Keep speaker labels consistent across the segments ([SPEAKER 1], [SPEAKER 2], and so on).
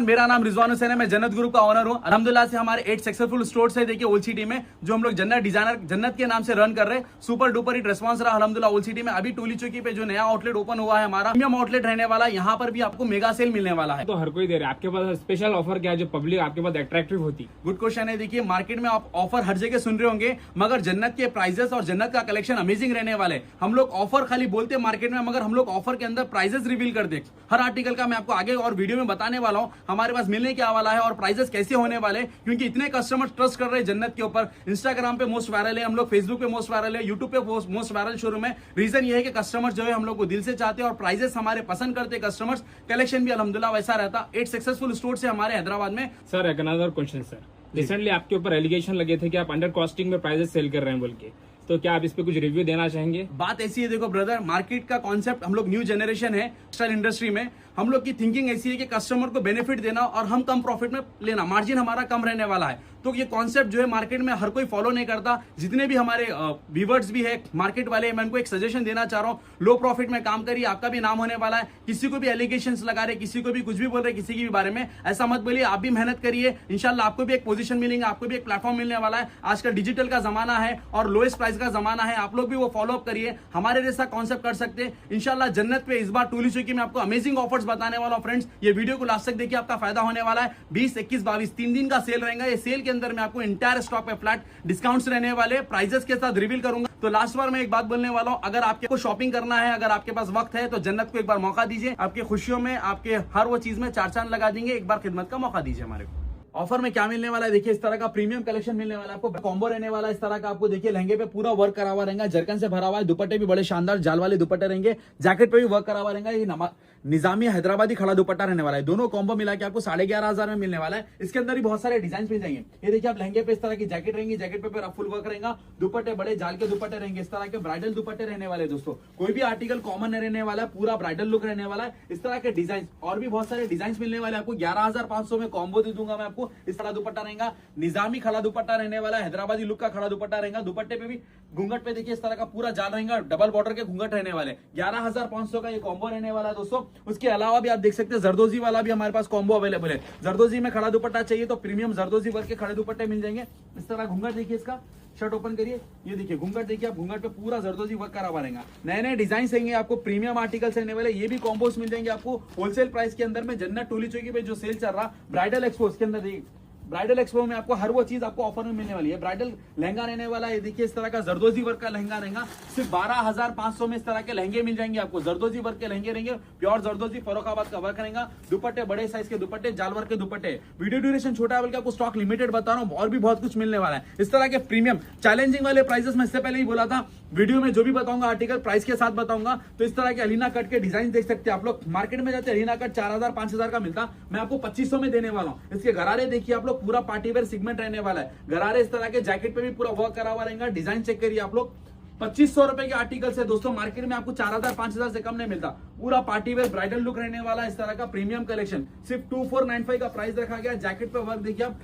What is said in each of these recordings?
[SPEAKER 1] मेरा नाम रिजवान हुसैन है, मैं जन्नत ग्रुप का ऑनर हूँ। अल्हम्दुलिल्लाह से हमारे 8 सक्सेसफुल स्टोर्स है देखिए ओल्ड सिटी में, जो हम लोग जन्नत डिजाइनर जन्नत के नाम से रन कर रहे हैं। सुपर डुपर हिट रेस्पॉन्स रहा अल्हम्दुलिल्लाह ओल्ड सिटी में। अभी टोली चौकी पे जो नया आउटलेट ओपन हुआ है हमारा प्रीमियम आउटलेट रहने वाला, यहाँ पर भी आपको मेगा सेल मिलने वाला है।
[SPEAKER 2] तो हर कोई दे रहा है, आपके पास स्पेशल ऑफर क्या है जो पब्लिक आपके पास अट्रैक्टिव होती?
[SPEAKER 1] गुड क्वेश्चन है। देखिए मार्केट में आप ऑफर हर जगह सुन रहे होंगे, मगर जन्नत के प्राइजेस और जन्नत का कलेक्शन अमेजिंग रहने वाले। हम लोग ऑफर खाली बोलते हैं मार्केट में, मगर हम लोग ऑफर के अंदर प्राइजेस रिवील करते हैं। हर आर्टिकल का मैं आपको आगे और वीडियो में बताने वाला हूं हमारे पास मिलने क्या वाला है और प्राइजेस कैसे होने वाले, क्योंकि इतने कस्टमर ट्रस्ट कर रहे हैं जन्नत के ऊपर। इंस्टाग्राम पे मोस्ट वायरल है, हम लोग फेसबुक पे मोस्ट वायरल है, यूट्यूब पे मोस्ट वायरल शोरूम है। रीजन ये है कि कस्टमर्स जो है हम लोग को दिल से चाहते हैं और प्राइजेस हमारे पसंद करते हैं कस्टमर्स। कलेक्शन भी अल्हम्दुलिल्लाह वैसा रहता। 8 सक्सेसफुल स्टोर है हमारे हैदराबाद में।
[SPEAKER 2] सर एक अनदर क्वेश्चन सर, रिसेंटली आपके ऊपर एलिगेशन लगे थे कि आप अंडर कॉस्टिंग में प्राइजेस सेल कर रहे हैं बोल के, तो क्या आप इस पे कुछ रिव्यू देना चाहेंगे?
[SPEAKER 1] बात ऐसी है, देखो ब्रदर, मार्केट का कॉन्सेप्ट, हम लोग न्यू जनरेशन है टेक्सटाइल इंडस्ट्री में, हम लोग की थिंकिंग ऐसी है कि कस्टमर को बेनिफिट देना और हम कम प्रॉफिट में लेना, मार्जिन हमारा कम रहने वाला है। तो ये कॉन्सेप्ट जो है मार्केट में हर कोई फॉलो नहीं करता। जितने भी हमारे व्यूवर्स भी है मार्केट वाले, मैं उनको एक सजेशन देना चाह रहा हूँ, लो प्रॉफिट में काम करिए, आपका भी नाम होने वाला है। किसी को भी एलिगेशंस लगा रहे, किसी को भी कुछ भी बोल रहे किसी के भी बारे में, ऐसा मत बोलिए। आप भी मेहनत करिए, इंशाल्लाह आपको भी एक पोजीशन मिलेंगे, आपको भी एक प्लेटफॉर्म मिलने वाला है। आजकल डिजिटल का जमाना है और लोएस्ट प्राइस का जमाना है, आप लोग भी वो फॉलो अप करिए, हमारे जैसा कॉन्सेप्ट कर सकते हैं। इंशाल्लाह जन्नत पे इस बार टोली चौकी में आपको अमेजिंग ऑफर्स बताने वाला हूं। फ्रेंड्स, ये वीडियो को लास्ट तक देखिए, आपका फायदा होने वाला है। 20, 21, 22 3 दिन का सेल रहेगा। ये सेल के अंदर मैं आपको इंटायर स्टॉक पे फ्लैट डिस्काउंट्स रहने वाले, प्राइजेस के साथ रिवील करूंगा। तो लास्ट बार मैं एक बात बोलने वाला हूं, अगर आपको शॉपिंग करना है, अगर आपके पास वक्त है, तो जन्नत को एक बार मौका दीजिए। आपकी खुशियों में, आपके हर वो चीज में 4 चांद लगा देंगे। एक बार खिदमत का मौका दीजिए हमारे को। ऑफर में क्या मिलने वाला है, देखिए इस तरह का प्रीमियम कलेक्शन मिलने वाला है आपको। कॉम्बो रहने वाला है इस तरह का, आपको देखिए लहंगे पे पूरा वर्क करा हुआ रहेगा, जरकन से भरा हुआ है। दुपट्टे भी बड़े शानदार जाल वाले दुपट्टे रहेंगे, जैकेट पे भी वर्क करा हुआ रहेगा। ये निजामी हैदराबादी खड़ा दुपट्टा रहने वाला है। दोनों कॉम्बो मिला के आपको 11,500 में मिलने वाला है। इसके अंदर भी बहुत सारे डिजाइन मिल जाएंगे। ये देखिए आप लहंगे पे इस तरह की जैकेट रहेंगी, जैकेट पे पूरा फुल वर्क रहेगा। दुपट्टे बड़े जाल के दुपट्टे रहेंगे, इस तरह के ब्राइडल दुपट्टे रहने वाले। दोस्तों कोई भी आर्टिकल कॉमन नहीं रहने वाला है, पूरा ब्राइडल लुक रहने वाला है। इस तरह के डिजाइन और भी बहुत सारे डिजाइन मिलने वाले आपको। 11,500 में कॉम्बो दे दूंगा मैं आपको। इस तरह दुपट्टा रहेगा, निजामी खड़ा दुपट्टा रहने वाला है, हैदराबादी लुक का खड़ा दुपट्टा रहेगा। दुपट्टे पे भी घूंघट पे देखिए इस तरह का पूरा जाल रहेगा, डबल बॉर्डर के घूंघट रहने वाले। 11,500 का ये कॉम्बो रहने वाला है दोस्तों। उसके अलावा भी आप देख सकते हैं जरदोजी वाला भी हमारे पास कॉम्बो अवेलेबल है। जरदोजी में खड़ा दुपट्टा चाहिए तो प्रीमियम जरदोजी वर्क के खड़े दुपट्टे मिल जाएंगे। इस तरह घूंघट देखिए, इसका शर्ट ओपन करिए, ये देखिए घूंघट देखिए आप, घूंघट पे पूरा जरदोजी वर्क करा हुआ रहेगा। नए नए डिजाइन रहेंगे आपको, प्रीमियम आर्टिकल्स रहने वाले। ये भी कॉम्बोस मिल जाएंगे आपको होलसेल प्राइस के अंदर में। जन्नत टोली चौकी पे जो सेल चल रहा ब्राइडल एक्सपो, के अंदर देखिए ब्राइडल एक्सपो में आपको हर वो चीज आपको ऑफर में मिलने वाली है। ब्राइडल लहंगा रहने वाला है, देखिए इस तरह का जरदोजी वर्क का लहंगा रहेगा। सिर्फ 12,500 में इस तरह के लहंगे मिल जाएंगे आपको। जरदोजी वर्क के लहंगे रहेंगे, प्योर जरदोजी फरोखाबाद का वर्क रहेगा। दुपट्टे बड़े साइज के दुपट्टे, जाल वर्क के दुपट्टे। वीडियो ड्यूरेशन छोटा है बल्कि आपको स्टॉक लिमिटेड बता रहा हूँ, और भी बहुत कुछ मिलने वाला है। इस तरह के प्रीमियम चैलेंजिंग वाले प्राइसेस में इससे पहले ही बोला था, वीडियो में जो भी बताऊंगा आर्टिकल प्राइस के साथ बताऊंगा। तो इस तरह के अलीना कट के डिजाइन देख सकते हैं आप लोग। मार्केट में जाते अलीना कट 4,000 5,000 का मिलता, मैं आपको 2500 में देने वाला हूँ। इसके गरारे देखिए आप लोग, पूरा पार्टी वेयर सेगमेंट रहने वाला है। गरारे इस तरह के, जैकेट पे भी पूरा वर्क करा हुआ रहेगा। डिजाइन चेक करिए आप लोग। 2500 रुपए के आर्टिकल से दोस्तों मार्केट में आपको 4,000 5,000 से कम नहीं मिलता। पूरा पार्टी वेयर ब्राइडल लुक रहने वाला इस तरह का प्रीमियम कलेक्शन। सिर्फ 2495 का प्राइस रखा गया। जैकेट पे वर्क देखिए आप,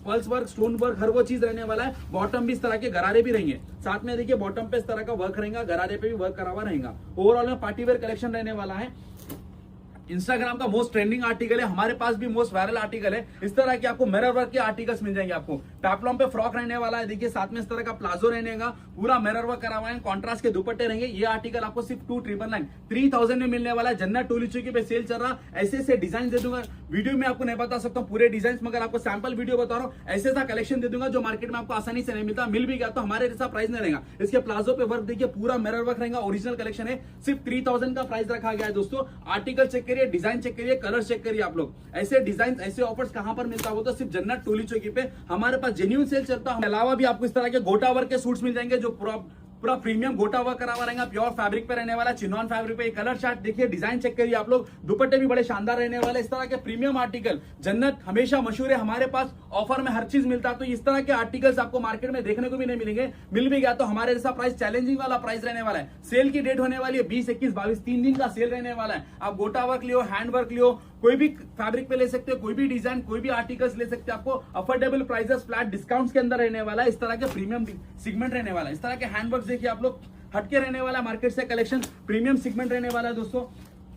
[SPEAKER 1] पल्स वर्क, स्टोन वर्क, हर वो चीज रहने वाला है। बॉटम भी इस तरह के गरारे भी रहेंगे, साथ में देखिए बॉटम पे इस तरह का वर्क रहेगा, गरारे पे भी वर्क करा हुआ रहेगा। ओवरऑल में पार्टी वेयर कलेक्शन रहने वाला है। इंस्टाग्राम का मोस्ट ट्रेंडिंग आर्टिकल है, हमारे पास भी मोस्ट वायरल आर्टिकल है। इस तरह के आपको मिरर वर्क के आर्टिकल्स मिल जाएंगे आपको। पैपलॉम पे फ्रॉक रहने वाला है, देखिए साथ में इस तरह का प्लाजो रहेगा, पूरा मिरर वर्क करा हुआ है। कॉन्ट्रास्ट के दुपट्टे रहेंगे। ये आर्टिकल आपको सिर्फ 2,999 3,000 में मिलने वाला है। जन्नत टोली चौकी पे सेल चल रहा, ऐसे ऐसे डिजाइन दे दूंगा। वीडियो में आपको नहीं बता सकता हूँ पूरे डिजाइन, मगर आपको सैंपल वीडियो बता रहा हूँ। ऐसे ऐसा कलेक्शन दे दूंगा जो मार्केट में आपको आसानी से नहीं मिलता। मिल भी गया तो हमारे जैसा प्राइस नहीं रहेगा। इसके प्लाजो पे वर्क देखिए, पूरा मिरर वर्क रहेगा, ओरिजिनल कलेक्शन है। सिर्फ 3,000 का प्राइस रखा गया है दोस्तों। आर्टिकल चेक करिए, डिजाइन चेक करिए, कलर चेक करिए आप लोग। ऐसे डिजाइन, ऐसे ऑफर्स कहां पर मिलता हो तो सिर्फ जन्नत टोली चौकी पे हमारे पास जेन्युइन सेल चलता है। अलावा भी आपको इस तरह के गोटा वर्क के सूट्स मिल जाएंगे, जो पूरा प्रीमियम गोटा वर्क करा हुआ रहेगा, प्योर फैब्रिक पे रहने वाला, चिनॉन फैब्रिक पे। कलर चार्ट देखिए, डिजाइन चेक करिए आप लोग। दुपट्टे भी बड़े शानदार रहने वाले। इस तरह के प्रीमियम आर्टिकल जन्नत हमेशा मशहूर है, हमारे पास ऑफर में हर चीज मिलता है। तो इस तरह के आर्टिकल्स आपको मार्केट में देखने को भी नहीं मिलेंगे। मिल भी गया तो हमारे जैसा प्राइस, चैलेंजिंग वाला प्राइस रहने वाला है। सेल की डेट होने वाली है 20, 21, 22 3 दिन का सेल रहने वाला है। आप गोटा वर्क लियो, हैंड वर्क लियो, कोई भी फैब्रिक पे ले सकते हो, कोई भी डिजाइन, कोई भी आर्टिकल्स ले सकते हो। आपको अफोर्डेबल प्राइसेस, फ्लैट डिस्काउंट्स के अंदर रहने वाला है। इस तरह के प्रीमियम सेगमेंट रहने वाला है। इस तरह के हैंडवर्क देखिए आप लोग, हटके रहने वाला मार्केट से कलेक्शन, प्रीमियम सेगमेंट रहने वाला है दोस्तों।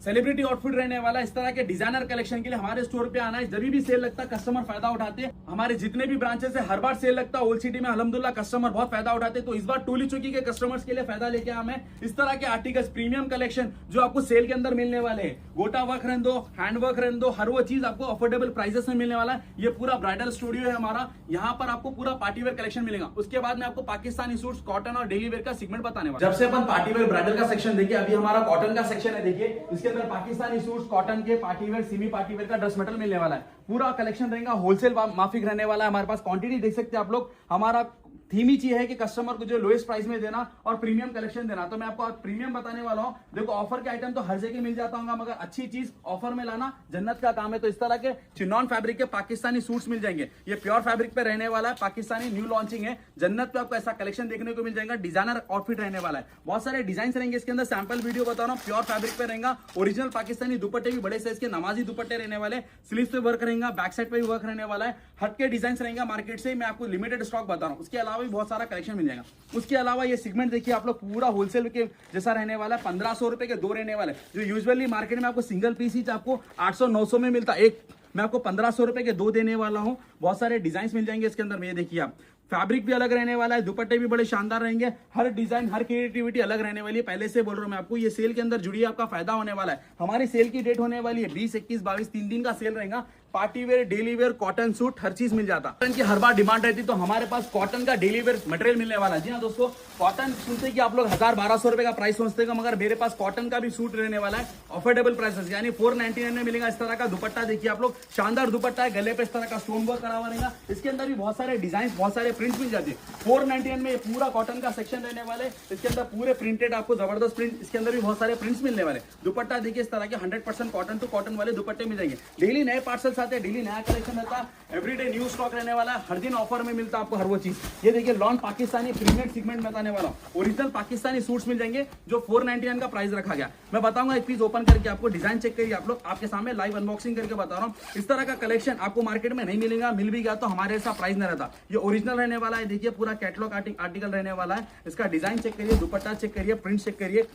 [SPEAKER 1] सेलिब्रिटी आउटफिट रहने वाला है। इस तरह के डिजाइनर कलेक्शन के लिए हमारे स्टोर पे आना है। जब भी सेल लगता है कस्टमर फायदा उठाते हैं। हमारे जितने भी ब्रांचेस है हर बार सेल लगता है। ओल्ड सिटी में अल्हम्दुलिल्लाह कस्टमर बहुत फायदा उठाते हैं। तो इस बार टोली चौकी के कस्टमर्स के लिए फायदा लेके आए हैं। इस तरह के आर्टिकल्स प्रीमियम कलेक्शन जो आपको सेल के अंदर मिलने वाले हैं। गोटा वर्क रहने दो, हैंड वर्क रहने दो, हर वो चीज आपको अफोर्डेबल प्राइसेस में मिलने वाला है। ये पूरा ब्राइडल स्टूडियो है हमारा। यहाँ पर आपको पूरा पार्टी वेयर कलेक्शन मिलेगा। उसके बाद में आपको पाकिस्तानी सूट्स, कॉटन और डेली वेयर का सेगमेंट बताने वाला। जब से अपन पार्टी वेयर ब्राइडल का सेक्शन देखिए, अभी हमारा कॉटन का सेक्शन है। देखिए इसके अंदर पाकिस्तानी सूट्स, कॉटन के party wear, semi party wear का ड्रेस मटेरियल मिलने वाला है। पूरा कलेक्शन रहेगा, होलसेल माफिक रहने वाला है। हमारे पास क्वांटिटी देख सकते हैं आप लोग। हमारा थीम ही चाहिए कि कस्टमर को जो लोएस्ट प्राइस में देना और प्रीमियम कलेक्शन देना। तो मैं आपको आज प्रीमियम बताने वाला हूं। देखो ऑफर के आइटम तो हर जगह मिल जाता होगा, मगर अच्छी चीज ऑफर में लाना जन्नत का काम है। तो इस तरह के चिनॉन फैब्रिक के पाकिस्तानी सूट्स मिल जाएंगे। ये प्योर फैब्रिक पे रहने वाला है, पाकिस्तानी न्यू लॉन्चिंग है। जन्नत पे आपको ऐसा कलेक्शन देखने को मिल जाएगा। डिजाइनर आउटफिट रहने वाला है, बहुत सारे डिजाइन रहेंगे इसके अंदर। सैंपल वीडियो बता रहा हूँ, प्योर फैब्रिक पे रहेगा। ओरिजिनल पाकिस्तानी दुपट्टे भी बड़े साइज के नमाजी दुपट्टे रहने वाले। स्लीव्स पे वर्क रहेगा, बैक साइड पे भी वर्क रहने वाला है। हटके डिजाइन रहेगा मार्केट से। मैं आपको लिमिटेड स्टॉक बता रहा हूँ। उसके अलावा भी बहुत सारा कलेक्शन मिल जाएगा। उसके अलावा ये सेगमेंट देखिए आप लोग, पूरा होलसेल के जैसा रहने वाला है। 1500 रुपए के दो रहने वाले, जो यूजुअली मार्केट में आपको सिंगल पीस ही आपको 800-900 में मिलता है। एक मैं आपको 1500 रुपए के दो देने वाला हूं। बहुत सारे डिजाइन मिल जाएंगे इसके अंदर में। ये देखिए आप, फैब्रिक भी अलग रहने वाला है, दुपट्टे भी बड़े शानदार रहेंगे। हर डिजाइन, हर क्रिएटिविटी अलग रहने वाली है। पहले से बोल रहा हूं मैं आपको, ये सेल के अंदर जुड़िए, आपका फायदा होने वाला है। हमारी सेल की डेट होने वाली है 20, 21, 22, 3 दिन का सेल रहेगा। Party wear, daily wear, cotton suit, हर चीज मिल जाता। कॉटन की हर बार डिमांड रहती, तो हमारे पास कॉटन का डेली वेयर मटेरियल मिलने वाला है। जी हाँ दोस्तों, कॉटन सुनते कि आप लोग 1000-1200 रुपए का प्राइस सोचते हैं, मगर मेरे पास कॉटन का भी सूट रहने वाला है अफोर्डेबल प्राइसेस, यानी 499 में मिलेगा। इस तरह का दुपट्टा देखिए आप लोग, शानदार दुपट्टा है। गले पे इस तरह का स्टोन वर्क करा हुआ रहेगा। इसके अंदर भी बहुत सारे डिजाइन, बहुत सारे प्रिंट मिल जाते हैं। 499 में ये पूरा कॉटन का सेक्शन रहने वाले। इसके अंदर पूरे प्रिंटेड आपको जबरदस्त प्रिंट, इसके अंदर भी बहुत सारे प्रिंट्स मिलने वाले। दुपट्टा देखिए इस तरह के 100% कॉटन टू कॉटन वाले दुपट्टे मिल जाएंगे। डेली नए पार्सल्स आते हैं, डेली नया कलेक्शन रहता है। एवरीडे न्यू स्टॉक रहने वाला है। हर दिन ऑफर में मिलता है आपको हर वो चीज। ये देखिए लॉन्ग पाकिस्तानी प्रीमियम सेगमेंट बताने वाला हूं। ओरिजिनल पाकिस्तानी सूट्स मिल जाएंगे जो 499 का प्राइस रखा गया। मैं बताऊंगा एक पीस ओपन करके आपको, डिजाइन चेक करिए आप लोग। आपके सामने लाइव अनबॉक्सिंग करके बता रहा हूँ। इस तरह का कलेक्शन आपको मार्केट में नहीं मिलेगा, मिल भी गया तो हमारे ऐसा प्राइस नहीं रहता। ये ओरिजिनल रहने वाला है। देखिए पूरा कैटलॉग आर्टिकल रहने वाला है। इसका डिजाइन चेक करिए, दुपट्टा चेक करिए, प्रिंट चेक करिए।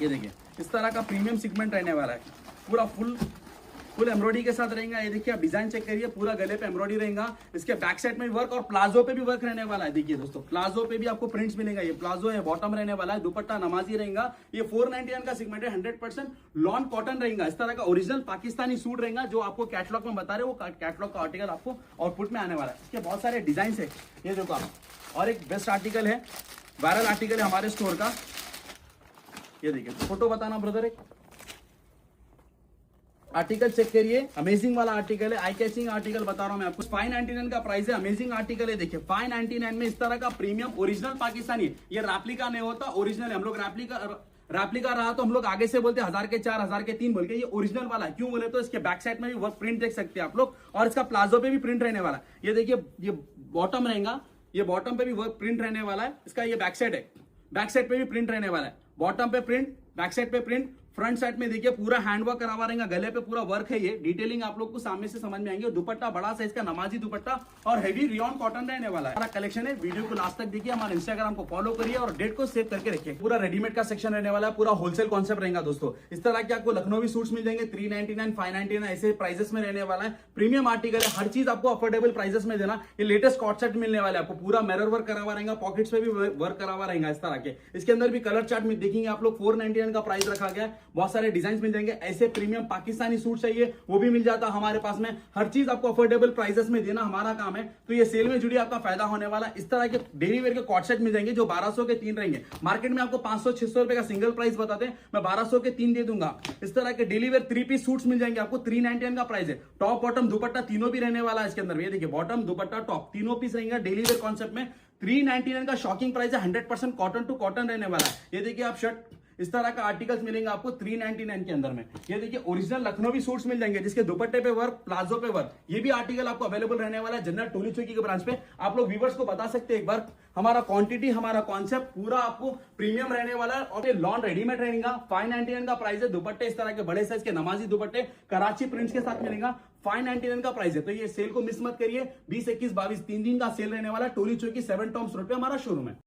[SPEAKER 1] ये देखिए इस तरह का प्रीमियम सेगमेंट रहने वाला है। पूरा फुल एम्ब्रॉयडरी के साथ रहेगा। ये देखिए आप डिजाइन चेक करिए, पूरा गले पे एम्ब्रॉयडरी रहेगा। इसके बैक साइड में भी वर्क और प्लाजो पे भी वर्क रहने वाला है। देखिए दोस्तों, प्लाजो पे भी आपको प्रिंट्स मिलेगा। ये प्लाजो है, बॉटम रहने वाला है, दुपट्टा नमाजी रहेगा। ये 499 का सेगमेंट है। 100% लॉन कॉटन रहेगा। इस तरह का ओरिजिनल पाकिस्तानी सूट रहेगा, जो आपको कैटलॉग में बता रहे हो। वो कैटलॉग का आर्टिकल आपको आउटपुट में आने वाला है। इसके बहुत सारे डिजाइन है। ये देखो आप, और एक बेस्ट आर्टिकल है, वायरल आर्टिकल है हमारे स्टोर का। ये देखिए, फोटो बताना ब्रदर। एक आर्टिकल चेक करिए, अमेजिंग वाला आर्टिकल है, आई कैचिंग आर्टिकल बता रहा हूं मैं आपको। 599 का प्राइस है। अमेजिंग आर्टिकल है। देखिए 599 में इस तरह का प्रीमियम ओरिजिनल पाकिस्तानी है। ये रेप्लिका नहीं होता, ओरिजिनल है। हम लोग रेप्लिका रहा तो हम लोग आगे से बोलते 1000 के 4, 1000 के 3 बोल के। ये ओरिजिनल वाला है। क्यों बोले तो इसके बैक साइड में भी वर्क प्रिंट देख सकते हैं आप लोग, और इसका प्लाजो पे भी प्रिंट रहने वाला है। ये देखिए, ये बॉटम रहेगा, ये बॉटम पे भी वर्क प्रिंट रहने वाला है। इसका ये बैक साइड है, बैक साइड पे भी प्रिंट रहने वाला है। बॉटम पे प्रिंट, बैक साइड पे प्रिंट, फ्रंट साइड में देखिए पूरा हैंडवर्क करा हुआ रहेगा। गले पे पूरा वर्क है। ये डिटेलिंग आप लोग को सामने से समझ में आएंगे। दुपट्टा बड़ा साइज का नमाजी दुपट्टा और हेवी रियॉन कॉटन रहने वाला है। हमारा कलेक्शन है। वीडियो को लास्ट तक देखिए, हमारे इंस्टाग्राम को फॉलो करिए और डेट को सेव करके रखिए। पूरा रेडीमेड का सेक्शन रहने वाला है। पूरा होलसेल कॉन्सेप्ट रहेगा दोस्तों। इस तरह के आपको लखनवी सूट्स मिल जाएंगे 399, 599 ऐसे प्राइसेस में रहने वाला है। प्रीमियम आर्टिकल है। हर चीज आपको अफोर्डेबल प्राइसेस में देना। ये लेटेस्ट कॉट सेट मिलने वाला है आपको। पूरा मिरर वर्क करा हुआ रहेगा, पॉकेट्स पे भी वर्क करा हुआ रहेगा इस तरह के। इसके अंदर भी कलर चार्ट में देखेंगे आप लोग। 499 का प्राइस रखा गया है। बहुत सारे डिजाइन मिल जाएंगे। ऐसे प्रीमियम पाकिस्तानी सूट चाहिए वो भी मिल जाता हमारे पास में। हर चीज आपको अफोर्डेबल प्राइसेस में देना हमारा काम है। तो ये सेल में जुड़ी आपका फायदा होने वाला है। इस तरह के डेली वेयर के कॉट सेट मिल जाएंगे जो 1200 के 3 रहेंगे। मार्केट में आपको 500-600 रुपए का सिंगल प्राइस बताते हैं, मैं 1200 के 3 दे दूंगा। इस तरह के डेली वेयर 3 पीस सूट्स मिल जाएंगे आपको। 399 का प्राइस है। टॉप बॉटम दुपट्टा तीनों भी रहने वाला है इसके अंदर। ये देखिए, बॉटम दुपट्टा टॉप तीनों पीस रहेंगे डेली वेयर कॉन्सेप्ट में। 399 का शॉकिंग प्राइस है। 100% कॉटन टू कॉटन रहने वाला है। ये देखिए आप, शर्ट इस तरह का आर्टिकल्स मिलेंगे आपको 399 के अंदर में। ये देखिए ओरिजिनल लखनवी सूट्स मिल जाएंगे जिसके दुपट्टे पे वर्क, प्लाजो पे वर्क। ये भी आर्टिकल आपको अवेलेबल रहने वाला है जन्नत टोली चौकी के ब्रांच पे। आप लोग व्यूअर्स को बता सकते हैं एक बार, हमारा क्वांटिटी, हमारा कॉन्सेप्ट पूरा आपको प्रीमियम रहने वाला है। और ये लॉन रेडीमेड रहेगा। 599 का प्राइस है। दुपट्टे इस तरह के बड़े साइज के नमाजी दुपट्टे कराची प्रिंट्स के साथ मिलेगा। 599 का प्राइस है। तो ये सेल को मिस मत करिए। 20, 21, 22 3 दिन का सेल रहने वाला है। टोली चौकी 7 टॉम्स रोड पे हमारा शोरूम है।